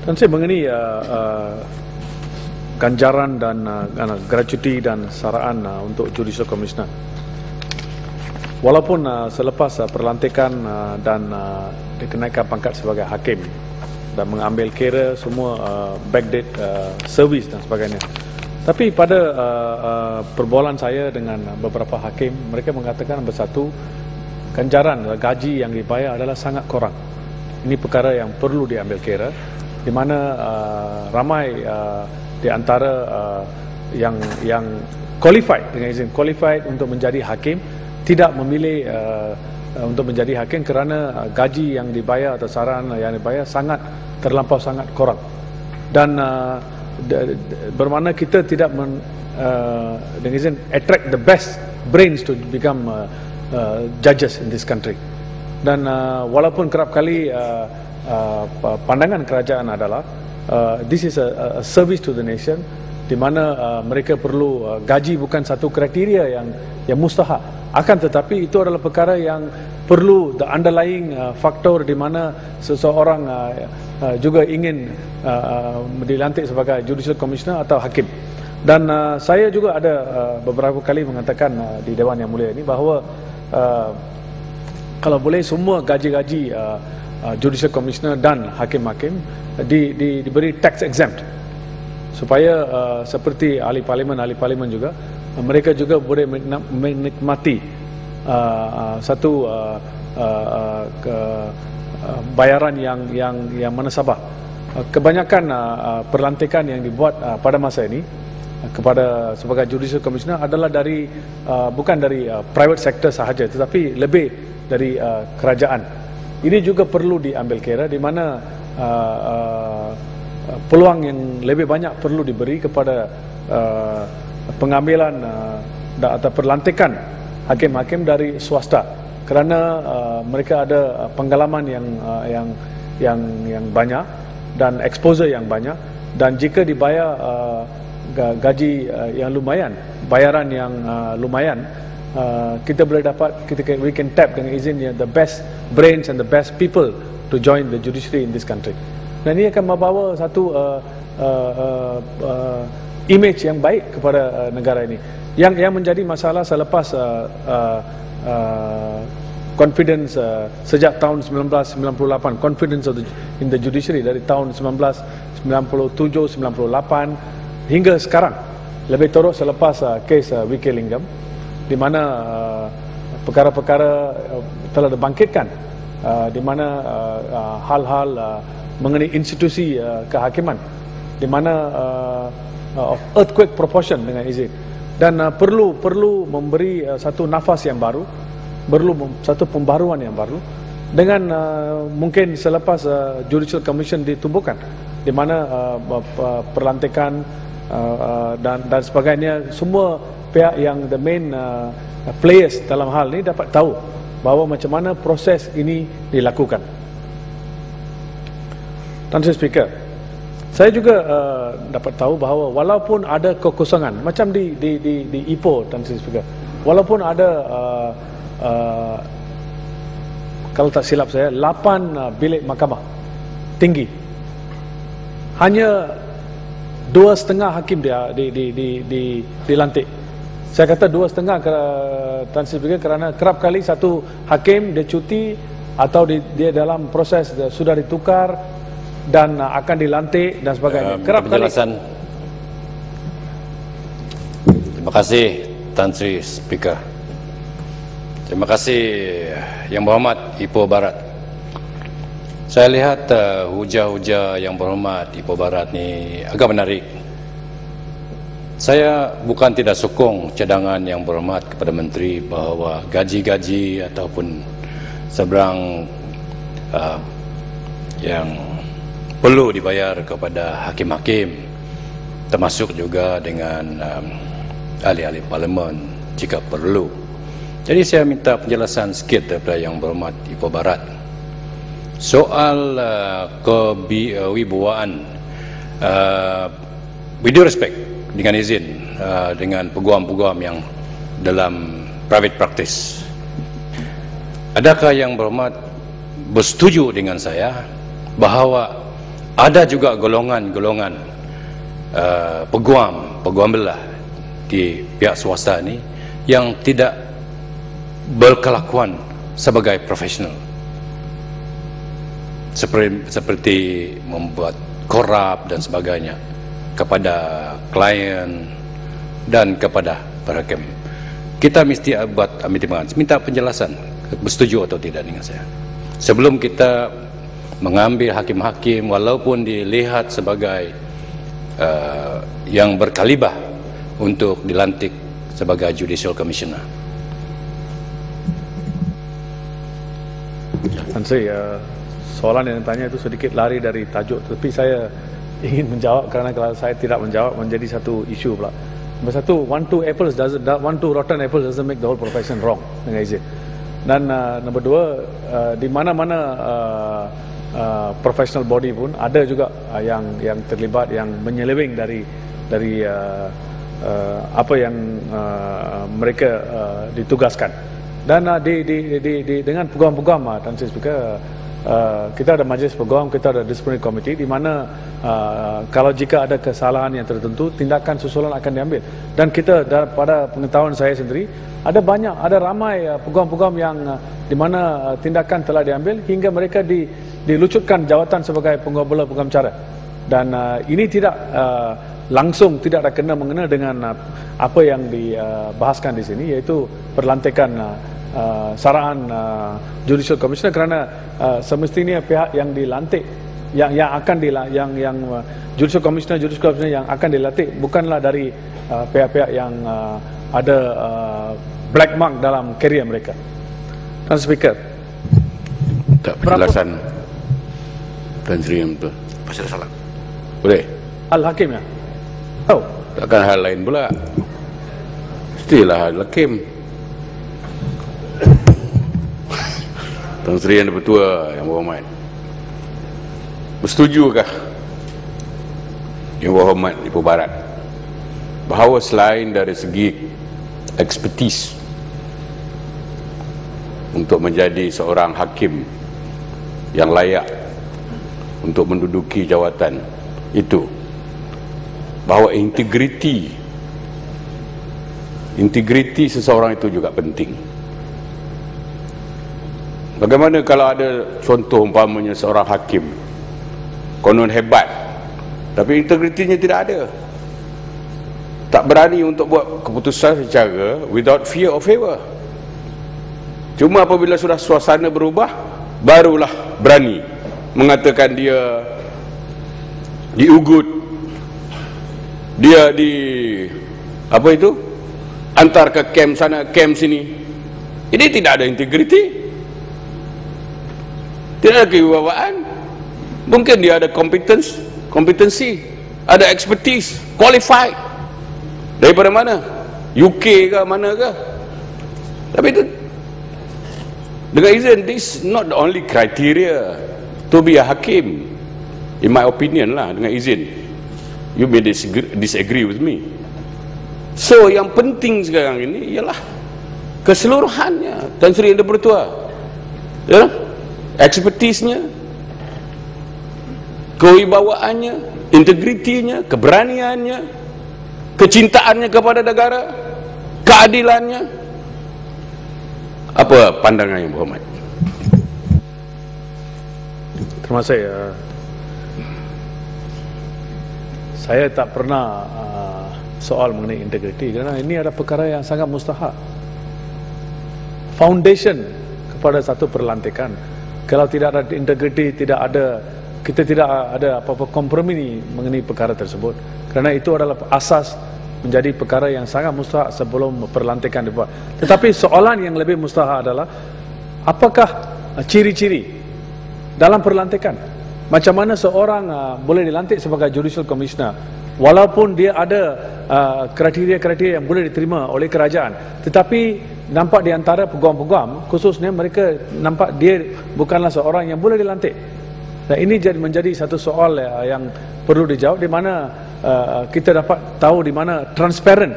Dan saya mengenai ganjaran dan gratuity dan saraan untuk Judicial Commissioner. Walaupun selepas perlantikan dan dikenaikkan pangkat sebagai hakim dan mengambil kira semua backdate servis dan sebagainya. Tapi pada perbualan saya dengan beberapa hakim, mereka mengatakan bersatu, ganjaran gaji yang dibayar adalah sangat kurang. Ini perkara yang perlu diambil kira, di mana ramai di antara yang qualified, dengan izin qualified untuk menjadi hakim, tidak memilih untuk menjadi hakim kerana gaji yang dibayar atau saran yang dibayar terlampau sangat kurang. Dan bermakna kita tidak dengan izin attract the best brains to become judges in this country. Dan walaupun kerap kali pandangan kerajaan adalah this is a service to the nation, di mana mereka perlu gaji bukan satu kriteria yang mustahak, akan tetapi itu adalah perkara yang perlu the underlying faktor di mana seseorang juga ingin dilantik sebagai Judicial Commissioner atau hakim. Dan saya juga ada beberapa kali mengatakan di Dewan Yang Mulia ini bahawa kalau boleh semua gaji-gaji Judicial Commissioner dan hakim-hakim diberi tax exempt, supaya seperti ahli parlimen juga, mereka juga boleh menikmati satu bayaran yang menasabah. Kebanyakan perlantikan yang dibuat pada masa ini sebagai Judicial Commissioner adalah bukan dari private sector sahaja, tetapi lebih dari kerajaan. Ini juga perlu diambil kira, di mana peluang yang lebih banyak perlu diberi kepada pengambilan atau perlantikan hakim-hakim dari swasta, kerana mereka ada pengalaman yang banyak dan exposure yang banyak, dan jika dibayar gaji yang lumayan, bayaran yang lumayan, kita boleh dapat, we can tap dengan izin the best brains and the best people to join the judiciary in this country. Dan ini akan membawa satu image yang baik kepada negara ini. Yang menjadi masalah selepas confidence sejak tahun 1998, confidence in the judiciary dari tahun 1997, 98 hingga sekarang, lebih teruk selepas kes W.K. Lingam, di mana perkara-perkara telah dibangkitkan, di mana hal-hal mengenai institusi kehakiman, di mana of earthquake proportion dengan izin, dan perlu memberi satu nafas yang baru, perlu satu pembaruan yang baru, dengan mungkin selepas Judicial Commission ditumbuhkan, di mana perlantikan dan sebagainya, semua pihak yang the main players dalam hal ini dapat tahu bahawa macam mana proses ini dilakukan. Tuan Sri Speaker, saya juga dapat tahu bahawa walaupun ada kekosongan, macam di Ipoh, Tuan Sri Speaker, walaupun ada kalau tak silap saya 8 bilik mahkamah tinggi, hanya 2,5 hakim dilantik. Saya kata 2,5 Tuan Sri Speaker kerana kerap kali satu hakim dia cuti atau dia dalam proses sudah ditukar dan akan dilantik dan sebagainya. Kerap kali. Terima kasih Tan Sri Speaker. Terima kasih Yang Berhormat Ipoh Barat. Saya lihat hujah-hujah Yang Berhormat Ipoh Barat ni agak menarik. Saya bukan tidak sokong cadangan Yang Berhormat kepada Menteri bahawa gaji-gaji ataupun seberang yang perlu dibayar kepada hakim-hakim, termasuk juga dengan ahli-ahli parlimen jika perlu. Jadi saya minta penjelasan sikit daripada Yang Berhormat Ipoh Barat soal kewibawaan, with due respect, dengan izin, dengan peguam-peguam yang dalam private practice. Adakah Yang Berhormat bersetuju dengan saya bahawa ada juga golongan-golongan peguam belah di pihak swasta ini yang tidak berkelakuan sebagai profesional, seperti membuat korup dan sebagainya kepada klien dan kepada penghakim. Kita mesti buat ambil timbangan, minta penjelasan bersetuju atau tidak dengan saya sebelum kita mengambil hakim-hakim walaupun dilihat sebagai yang berkaliber untuk dilantik sebagai Judicial Commissioner. Tan Sri, soalan yang ditanya itu sedikit lari dari tajuk, tapi saya ingin menjawab kerana kalau saya tidak menjawab menjadi satu isu pula. Nombor satu, one two rotten apples doesn't make the whole profession wrong dengan izin. Dan nombor dua, di mana-mana professional body pun ada juga yang terlibat, yang menyeleweng dari apa yang mereka ditugaskan. Dan dengan peguam-peguam, Tan Sri Speaker, kita ada majlis peguam, kita ada disciplinary committee di mana kalau jika ada kesalahan yang tertentu, tindakan susulan akan diambil. Dan kita pada pengetahuan saya sendiri, ada ramai peguam-peguam yang di mana tindakan telah diambil hingga mereka dilucutkan jawatan sebagai penguam bola peguam cara. Dan ini tidak langsung tidak ada kena-mengena dengan apa yang dibahaskan di sini, iaitu perlantikan saraan Judicial Commissioner, kerana semestinya pihak yang dilantik yang Judicial Commissioner yang akan dilantik bukanlah dari pihak-pihak yang ada black mark dalam karier mereka. Tan Speaker, tak penjelasan Tan Sri yang betul. Pasal salah. Boleh? Al-Hakim ya? Oh. Takkan hal lain pula. Mestilah hal hakim. Tan Sri yang bertua yang berhormat, bersetujukah yang berhormat Ibu Barat bahawa selain dari segi ekspertis untuk menjadi seorang hakim yang layak untuk menduduki jawatan itu, bahawa integriti seseorang itu juga penting? Bagaimana kalau ada contoh umpamanya seorang hakim konon hebat tapi integritinya tidak ada, tak berani untuk buat keputusan secara without fear of favor, cuma apabila sudah suasana berubah barulah berani mengatakan dia diugut, dia antar ke camp sana camp sini. Ini tidak ada integriti, tidak ada kewibawaan. Mungkin dia ada kompetensi, ada expertise, qualified. Daripada mana? UK ke mana ke? Tapi itu dengan izin, this not the only criteria to be a hakim, in my opinion lah. Dengan izin, you may disagree with me. So yang penting sekarang ini ialah keseluruhannya Tan Sri Yang Bertua, ya, ekspertisnya, kewibawaannya, integritinya, keberaniannya, kecintaannya kepada negara, keadilannya. Apa pandangan yang berhormat? Terima kasih. Saya tak pernah soal mengenai integriti, kerana ini ada perkara yang sangat mustahak. Foundation kepada satu perlantikan, kalau tidak ada integriti, kita tidak ada apa-apa kompromi mengenai perkara tersebut, kerana itu adalah asas menjadi perkara yang sangat mustahak sebelum perlantikan dibuat. Tetapi soalan yang lebih mustahak adalah apakah ciri-ciri dalam perlantikan, macam mana seorang boleh dilantik sebagai Judicial Commissioner walaupun dia ada kriteria-kriteria yang boleh diterima oleh kerajaan, tetapi nampak di antara peguam-peguam khususnya mereka nampak dia bukanlah seorang yang boleh dilantik. Dan ini menjadi satu soal yang perlu dijawab, di mana kita dapat tahu di mana transparent